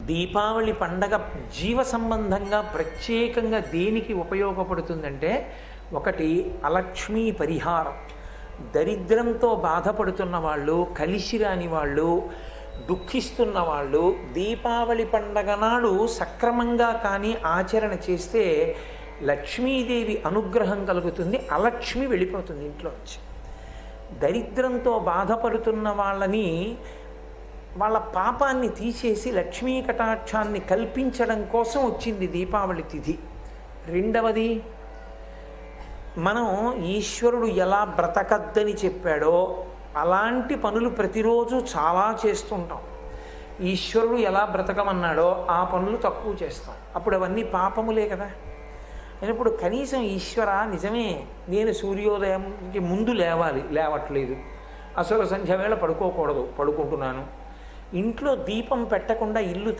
దీపావళి పండగ జీవ సంబంధంగా ప్రత్యేకంగా దేనికి ఉపయోగపడుతుందంటే, ఒకటి అలక్ష్మీ పరిహారం. దరిద్రంతో బాధపడుతున్న వాళ్ళు, కలిసి రాని వాళ్ళు, దుఃఖిస్తున్న వాళ్ళు దీపావళి పండగ నాడు సక్రమంగా కానీ ఆచరణ చేస్తే లక్ష్మీదేవి అనుగ్రహం కలుగుతుంది, అలక్ష్మి వెళ్ళిపోతుంది ఇంట్లోంచి. దరిద్రంతో బాధపడుతున్న వాళ్ళని, వాళ్ళ పాపాన్ని తీసేసి లక్ష్మీ కటాక్షాన్ని కల్పించడం కోసం వచ్చింది దీపావళి తిథి. రెండవది, మనం ఈశ్వరుడు ఎలా బ్రతకద్దని చెప్పాడో అలాంటి పనులు ప్రతిరోజు చాలా చేస్తుంటాం. ఈశ్వరుడు ఎలా బ్రతకమన్నాడో ఆ పనులు తక్కువ చేస్తాం. అప్పుడు అవన్నీ పాపములే కదా. అయినప్పుడు కనీసం ఈశ్వర, నిజమే నేను సూర్యోదయంకి ముందు లేవట్లేదు, అసలు సంధ్య వేళ పడుకోకూడదు, పడుకుంటున్నాను, ఇంట్లో దీపం పెట్టకుండా ఇల్లు